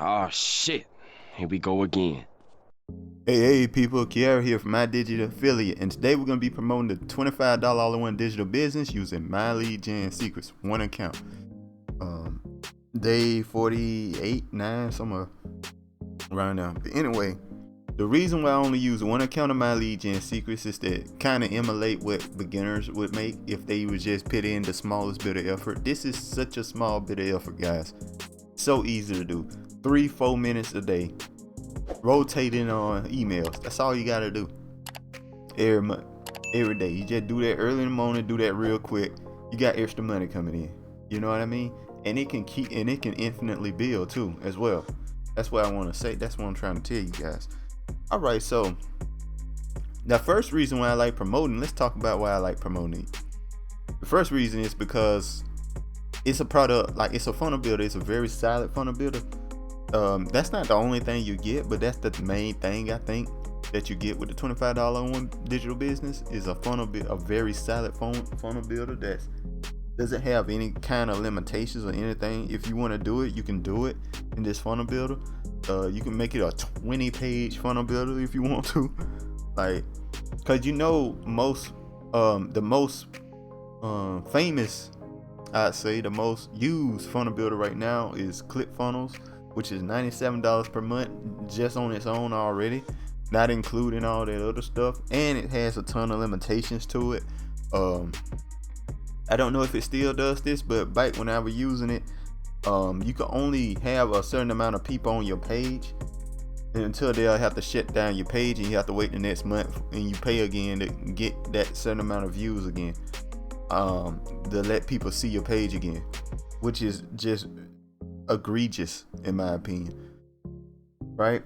Oh shit. Here we go again. Hey people, Kiara here from My Digital Affiliate, and today we're going to be promoting the $25 all-in-one digital business using My Lead Gen Secrets, one account. Day 48, 9, somewhere around now. But anyway, the reason why I only use one account of My Lead Gen Secrets is to kind of emulate what beginners would make if they would just put in the smallest bit of effort. This is such a small bit of effort, guys. So easy to do. 3-4 minutes a day. Rotating on emails. That's all you gotta do. Every month, every day. You just do that early in the morning. Do that real quick. You got extra money coming in. You know what I mean? And it can infinitely build too, as well. That's what I want to say. That's what I'm trying to tell you guys. All right. So the first reason why I like promoting. Let's talk about why I like promoting. The first reason is because it's a product. Like, it's a funnel builder. It's a very solid funnel builder. That's not the only thing you get, but that's the main thing I think that you get with the $25 all-in-one digital business is a very solid funnel builder that doesn't have any kind of limitations or anything. If you want to do it, you can do it in this funnel builder. You can make it a 20-page funnel builder if you want to, like, cause the most famous, I'd say the most used funnel builder right now is ClickFunnels, which is $97 per month just on its own already, not including all that other stuff, and it has a ton of limitations to it. I don't know if it still does this, but back when I was using it, you could only have a certain amount of people on your page until they'll have to shut down your page, and you have to wait the next month and you pay again to get that certain amount of views again, to let people see your page again, which is just egregious in my opinion, right?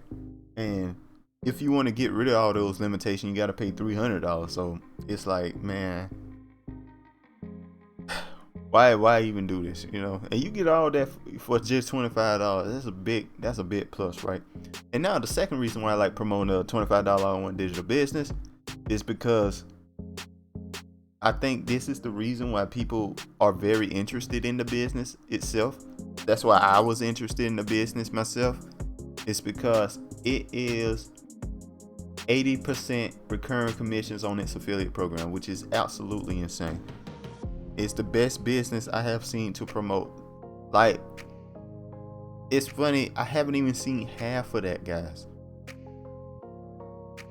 And if you want to get rid of all those limitations, you got to pay $300. So it's like, man, why even do this, you know? And you get all that for just $25. That's a big plus, right? And now the second reason why I like promoting a $25 all-in-one digital business is because I think this is the reason why people are very interested in the business itself. That's why I was interested in the business myself. It's because it is 80% recurring commissions on its affiliate program, which is absolutely insane. It's the best business I have seen to promote. Like, it's funny, I haven't even seen half of that, guys.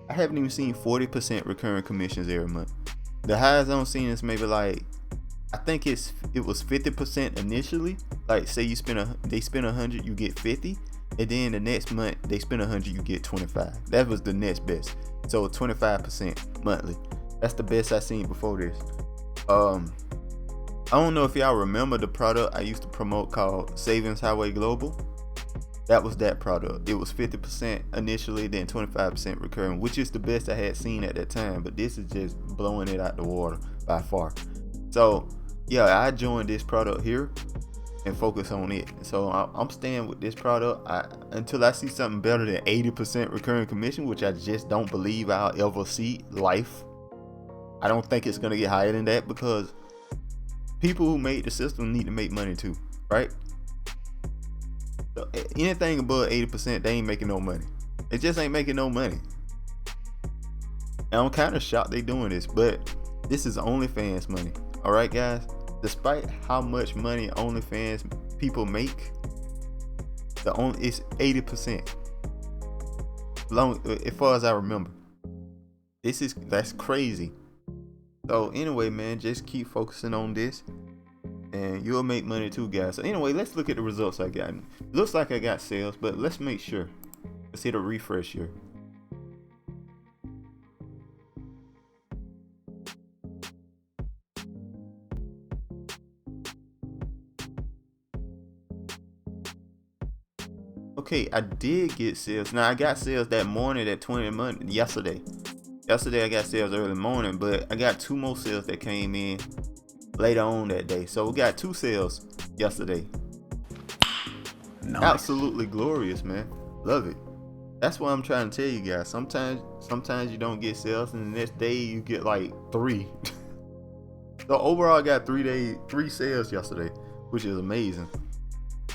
I haven't even seen 40% recurring commissions every month. The highest I'm seeing is maybe like, I think it was 50% initially. Like, say they spend 100, you get 50, and then the next month they spend 100, you get 25. That was the next best. So 25% monthly. That's the best I seen before this. I don't know if y'all remember the product I used to promote called Savings Highway Global. That was that product. It was 50% initially, then 25% recurring, which is the best I had seen at that time. But this is just blowing it out the water by far. So yeah, I joined this product here and focus on it. So I'm staying with this product until I see something better than 80% recurring commission, which I just don't believe I'll ever see life. I don't think it's gonna get higher than that, because people who made the system need to make money too, right? So anything above 80%, they ain't making no money. It just ain't making no money. And I'm kind of shocked they doing this, but this is OnlyFans money. All right, guys. Despite how much money OnlyFans people make, it's 80%. As far as I remember, that's crazy. So anyway, man, just keep focusing on this, and you'll make money too, guys. So anyway, let's look at the results I got. It looks like I got sales, but let's make sure. Let's hit a refresh here. Okay, I did get sales. Now I got sales that morning at 20 a month yesterday. Yesterday I got sales early morning, but I got 2 more sales that came in later on that day. So we got 2 sales yesterday. Nice. Absolutely glorious, man. Love it. That's what I'm trying to tell you guys. Sometimes you don't get sales, and the next day you get like 3. So overall I got 3 sales yesterday, which is amazing.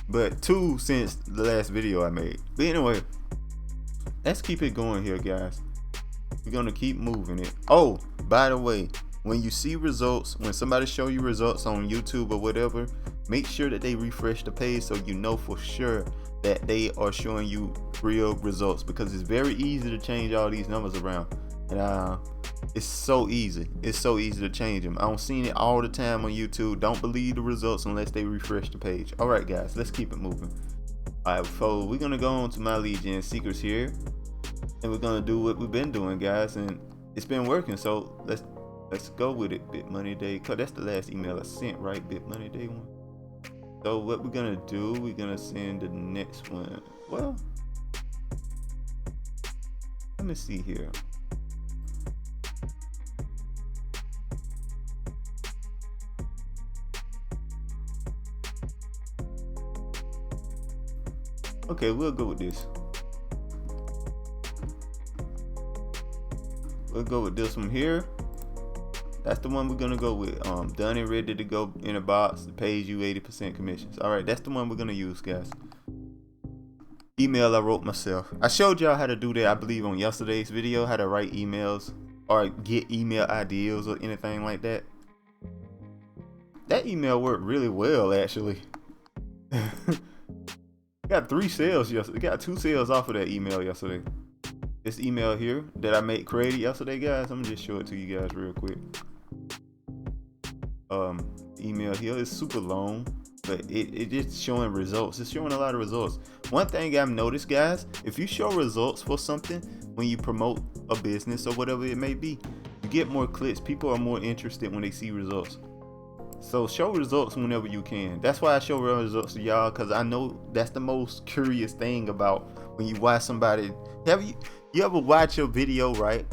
but 2 since the last video I made. But anyway, let's keep it going here, guys. We're gonna keep moving it. Oh, by the way, when you see results, when somebody show you results on YouTube or whatever, make sure that they refresh the page so you know for sure that they are showing you real results, because it's very easy to change all these numbers around. And it's so easy. It's so easy to change them. I'm seeing it all the time on YouTube. Don't believe the results unless they refresh the page. All right, guys, let's keep it moving. All right, so we're gonna go on to my lead gen secrets here, and we're gonna do what we've been doing, guys, and it's been working. So let's go with it. BitMoney Day, cause that's the last email I sent, right? BitMoney Day 1. So what we're gonna do, we're gonna send the next one. Well, let me see here. Okay, we'll go with this. We'll go with this one here. That's the one we're gonna go with. Done and ready to go in a box. It pays you 80% commissions. All right, that's the one we're gonna use, guys. Email I wrote myself. I showed y'all how to do that, I believe, on yesterday's video, how to write emails or get email ideas or anything like that. That email worked really well, actually. Got 3 sales yesterday. Got 2 sales off of that email yesterday. This email here that I created yesterday, guys. I'm gonna just show it to you guys real quick. Email here is super long, but it just showing results. It's showing a lot of results. One thing I've noticed, guys, if you show results for something when you promote a business or whatever it may be, you get more clicks. People are more interested when they see results. So show results whenever you can. That's why I show results to y'all, because I know that's the most curious thing about when you watch somebody. You ever watch a video, right?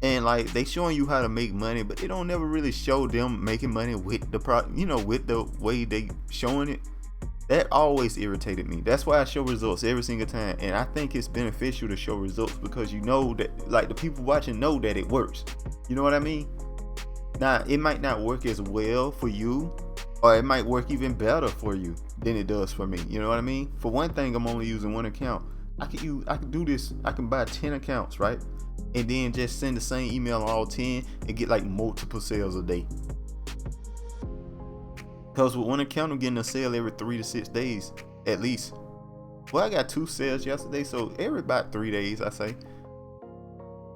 And like they showing you how to make money, but they don't never really show them making money with the with the way they showing it. That always irritated me. That's why I show results every single time. And I think it's beneficial to show results, because you know that, like, the people watching know that it works. You know what I mean? Now, it might not work as well for you, or it might work even better for you than it does for me. You know what I mean? For one thing, I'm only using 1 account. I can do this. I can buy 10 accounts, right? And then just send the same email on all 10 and get like multiple sales a day. Because with 1 account, I'm getting a sale every 3 to 6 days at least. Well, I got 2 sales yesterday, so every about 3 days, I say.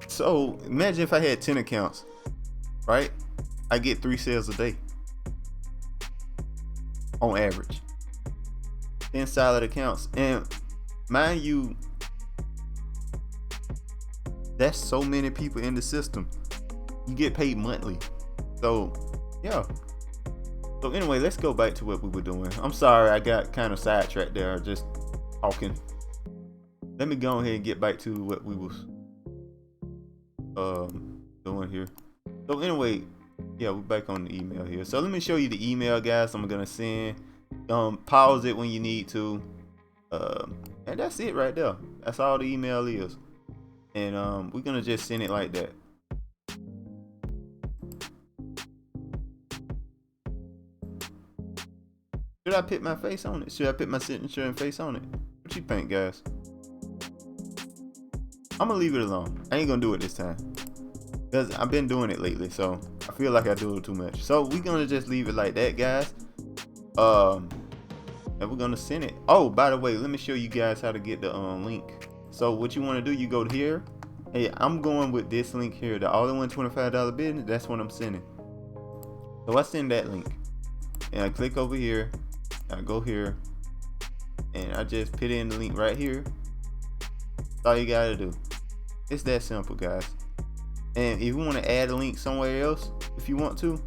So imagine if I had 10 accounts, right? I get 3 sales a day on average. 10 solid accounts. And mind you, that's so many people in the system. You get paid monthly. So yeah. So anyway, let's go back to what we were doing. I'm sorry, I got kind of sidetracked there, just talking. Let me go ahead and get back to what we was doing here. So anyway, yeah, we're back on the email here. So let me show you the email, guys. I'm gonna send. Pause it when you need to. And that's it right there. That's all the email is. And we're gonna just send it like that. Should I put my face on it? Should I put my signature and face on it? What you think, guys? I'm gonna leave it alone. I ain't gonna do it this time, because I've been doing it lately, so I feel like I do it too much. So we're gonna just leave it like that, guys. And we're gonna send it. Oh, by the way, let me show you guys how to get the link. So what you want to do, you go here. Hey, I'm going with this link here, the all-in-one $25 business. That's what I'm sending. So I send that link, and I click over here. I go here, and I just put in the link right here. That's all you gotta do. It's that simple, guys. And if you want to add a link somewhere else, if you want to,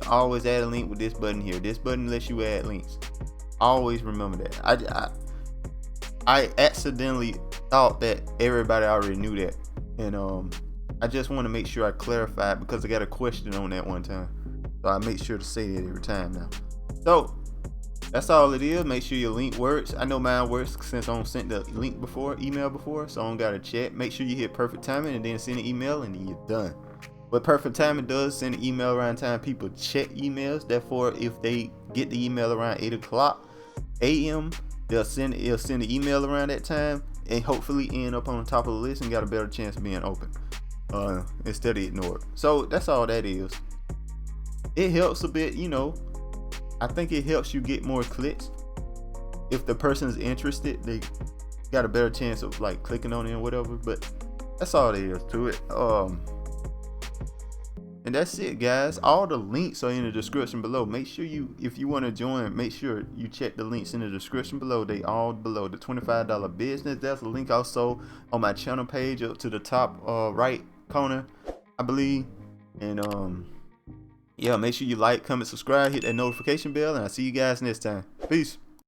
always add a link with this button here. This button lets you add links. Always remember that. I accidentally thought that everybody already knew that, and I just want to make sure I clarify, because I got a question on that one time, so I make sure to say that every time now. So that's all it is. Make sure your link works. I know mine works since I don't sent the link before, email before, so I don't gotta check. Make sure you hit perfect timing and then send an email, and then you're done. What perfect timing does, send an email around time people check emails. Therefore, if they get the email around 8 o'clock, a.m. It'll send an email around that time, and hopefully end up on the top of the list and got a better chance of being open instead of ignored. So that's all that is. It helps a bit, you know. I think it helps you get more clicks. If the person's interested, they got a better chance of like clicking on it and whatever. But that's all there is to it. And that's it, guys. All the links are in the description below. Make sure if you want to join, make sure you check the links in the description below. They all below. The $25 business, that's a link also on my channel page up to the top right corner, I believe. And yeah, make sure you like, comment, subscribe, hit that notification bell, and I'll see you guys next time. Peace.